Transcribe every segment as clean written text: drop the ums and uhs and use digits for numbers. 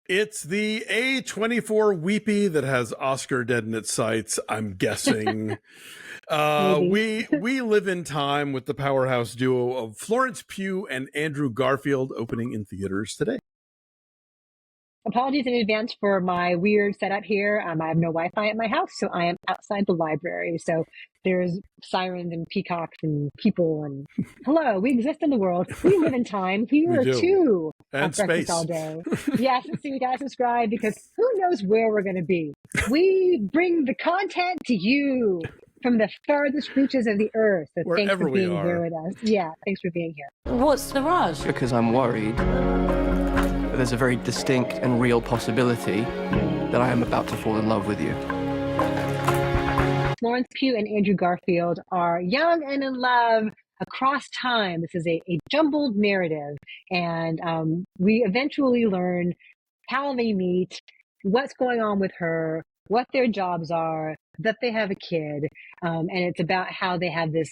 It's the A24 weepie that has Oscar dead in its sights, I'm guessing. We live in time with the powerhouse duo of Florence Pugh and Andrew Garfield opening in theaters today. Apologies in advance for my weird setup here. I have no Wi-Fi at my house, so I am outside the library. So there's sirens and peacocks and people and hello, we exist in the world. We live in time. Here too. And space. All day. Yes, so you gotta subscribe because who knows where we're gonna be. We bring the content to you from the farthest reaches of the earth. So wherever thanks for being we are. here with us. Yeah, thanks for being here. What's the rush? Because I'm worried that there's a very distinct and real possibility that I am about to fall in love with you. Florence Pugh and Andrew Garfield are young and in love across time. This is a jumbled narrative, and we eventually learn how they meet, what's going on with her, what their jobs are, that they have a kid, and it's about how they have this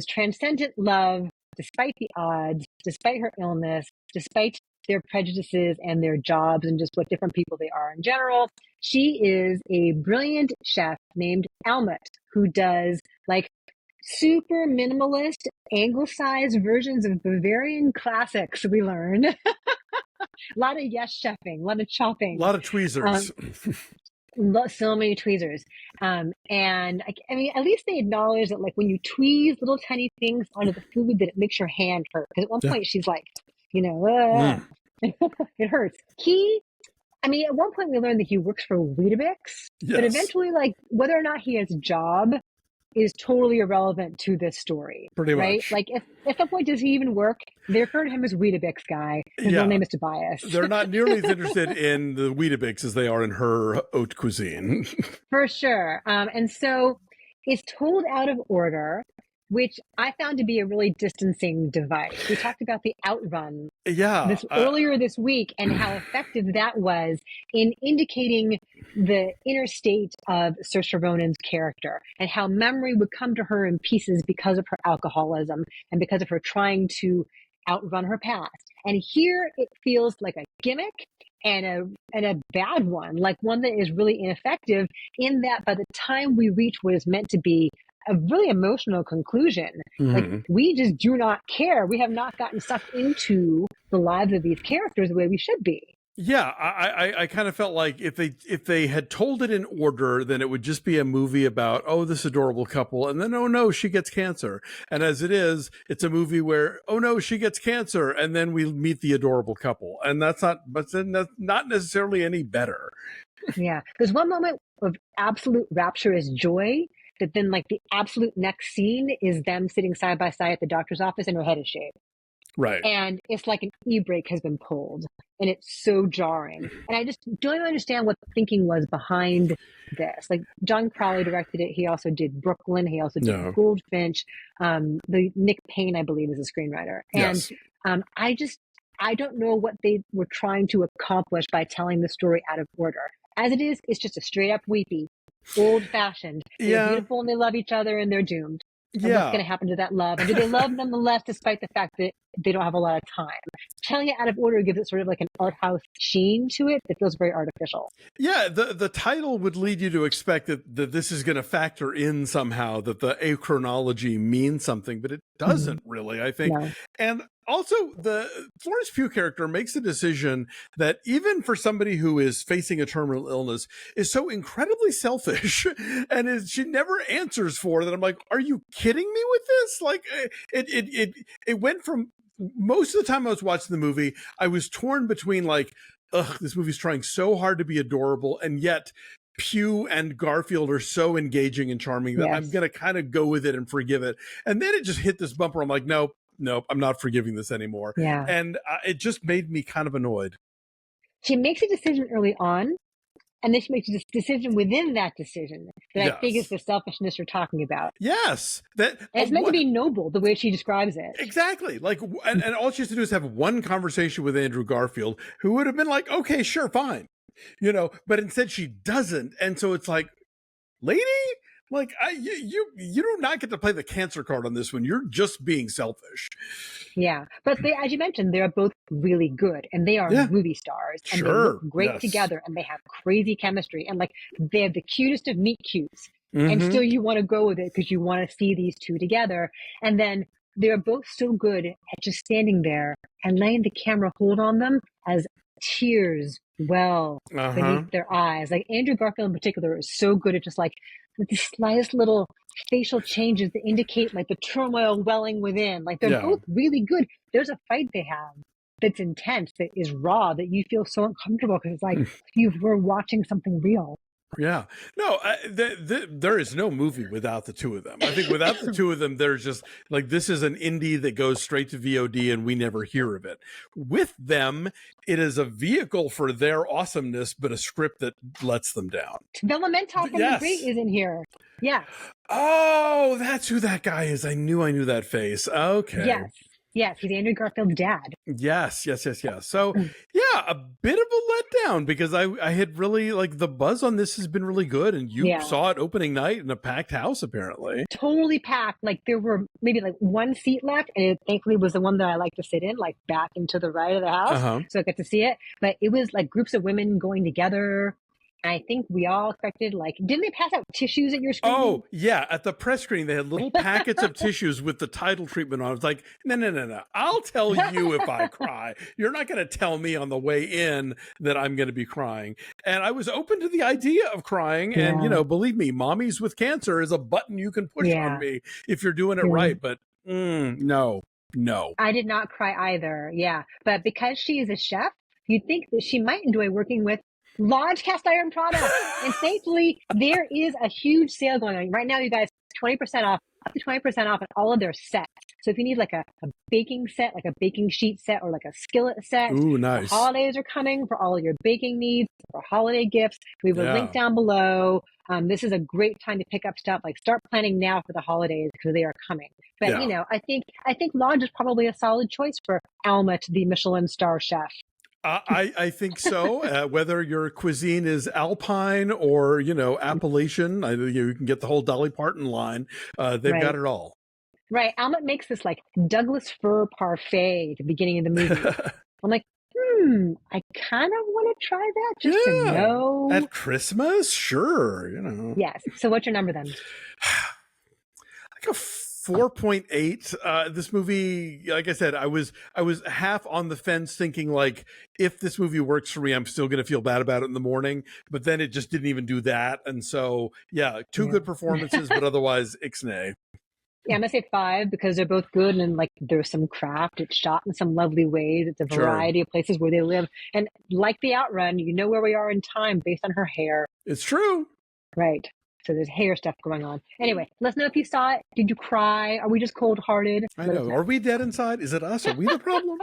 transcendent love despite the odds, despite her illness, despite their prejudices and their jobs and just what different people they are in general. She is a brilliant chef named Almut who does like super minimalist, anglicized versions of Bavarian classics, we learn. A lot of yes chefing, a lot of chopping. A lot of tweezers. So many tweezers. And I mean, at least they acknowledge that like when you tweeze little tiny things onto the food that it makes your hand hurt. Because at one point she's like, you know, it hurts. I mean, at one point we learned that he works for Weetabix, but eventually like whether or not he has a job is totally irrelevant to this story. Pretty right? much. Like at some point does he even work? They refer to him as Weetabix guy. His real name is Tobias. They're not nearly as interested in the Weetabix as they are in her haute cuisine. For sure. And so it's told out of order, which I found to be a really distancing device. We talked about the outrun earlier this week and how effective that was in indicating the inner state of Saoirse Ronan's character and how memory would come to her in pieces because of her alcoholism and because of her trying to outrun her past. And here it feels like a gimmick and a bad one, like one that is really ineffective in that by the time we reach what is meant to be a really emotional conclusion. Like we just do not care. We have not gotten sucked into the lives of these characters the way we should be. Yeah, I kind of felt like if they had told it in order, then it would just be a movie about, oh, this adorable couple, and then, oh no, she gets cancer. And as it is, it's a movie where, oh no, she gets cancer, and then we meet the adorable couple. And that's not necessarily any better. Yeah, there's one moment of absolute rapturous joy, but then like the absolute next scene is them sitting side by side at the doctor's office and her head is shaved. Right. And it's like an e-brake has been pulled and it's so jarring. And I just don't even understand what the thinking was behind this. Like John Crowley directed it. He also did Brooklyn. He also did Goldfinch. The Nick Payne, I believe, is a screenwriter. And I don't know what they were trying to accomplish by telling the story out of order. As it is, it's just a straight up weepy, old fashioned. They're beautiful and they love each other and they're doomed. And what's going to happen to that love? And do they love nonetheless, despite the fact that they don't have a lot of time? Telling it out of order gives it sort of like an art house sheen to it that feels very artificial. Yeah, the title would lead you to expect that this is going to factor in somehow, that the achronology means something, but it doesn't really, I think. No. And also, the Florence Pugh character makes a decision that even for somebody who is facing a terminal illness is so incredibly selfish and she never answers for that. I'm like, are you kidding me with this? Like it went from most of the time I was watching the movie, I was torn between like, ugh, this movie's trying so hard to be adorable. And yet Pugh and Garfield are so engaging and charming that I'm going to kind of go with it and forgive it. And then it just hit this bumper. I'm like, nope, I'm not forgiving this anymore. Yeah. And it just made me kind of annoyed. She makes a decision early on, and then she makes a decision within that decision that I think is the selfishness you're talking about. Yes. It's meant to be noble, the way she describes it. Exactly. Like, and all she has to do is have one conversation with Andrew Garfield, who would have been like, okay, sure, fine. But instead she doesn't. And so it's like, lady, Like you do not get to play the cancer card on this one. You're just being selfish. Yeah, but they, as you mentioned, they're both really good, and they are movie stars, and they look great together, and they have crazy chemistry, and like they have the cutest of meet cutes, and still you want to go with it because you want to see these two together, and then they're both so good at just standing there and letting the camera hold on them as tears well beneath their eyes. Like Andrew Garfield in particular is so good at just like with the slightest little facial changes that indicate like the turmoil welling within. Like they're both really good. There's a fight they have that's intense, that is raw, that you feel so uncomfortable because it's like you were watching something real. Yeah. No, there is no movie without the two of them. I think without the two of them, there's just like, this is an indie that goes straight to VOD and we never hear of it. With them, it is a vehicle for their awesomeness, but a script that lets them down. Velamentoff from The Great is in here. Yeah. Oh, that's who that guy is. I knew that face. Okay. Yes, he's Andrew Garfield's dad. Yes. So, yeah, a bit of a letdown because I had really, like, the buzz on this has been really good, and you saw it opening night in a packed house, apparently. Totally packed. Like, there were maybe, like, one seat left, and it thankfully was the one that I like to sit in, like, back into the right of the house, so I got to see it. But it was, like, groups of women going together. I think we all expected, like, didn't they pass out tissues at your screening? Oh, yeah. At the press screening, they had little packets of tissues with the title treatment on. I was like, no. I'll tell you if I cry. You're not going to tell me on the way in that I'm going to be crying. And I was open to the idea of crying. And, you know, believe me, Mommies with Cancer is a button you can push on me if you're doing it right. But no. I did not cry either. Yeah. But because she is a chef, you'd think that she might enjoy working with large cast iron products. And thankfully, there is a huge sale going on right now. You guys, 20% off, up to 20% off on all of their sets. So if you need like a baking set, like a baking sheet set, or like a skillet set, nice. The holidays are coming for all of your baking needs, for holiday gifts. We have a link down below. This is a great time to pick up stuff. Like, start planning now for the holidays because they are coming. But you know, I think Lodge is probably a solid choice for Alma, the Michelin star chef. I think so. Whether your cuisine is Alpine or, you know, Appalachian, you can get the whole Dolly Parton line. They've got it all. Right. Alma makes this like Douglas fir parfait at the beginning of the movie. I'm like, I kind of want to try that just to know. At Christmas? Sure. You know. Yes. So what's your number then? Like a 4.8. This movie, like I said, I was half on the fence thinking like, if this movie works for me, I'm still going to feel bad about it in the morning, but then it just didn't even do that. And so, two good performances, but otherwise ixnay. Yeah, I'm going to say 5 because they're both good, and like there's some craft. It's shot in some lovely ways. It's a variety of places where they live. And like the Outrun, you know where we are in time based on her hair. It's true. Right. So there's hair stuff going on. Anyway, let us know if you saw it. Did you cry? Are we just cold-hearted? I know. Are we dead inside? Is it us? Are we the problem?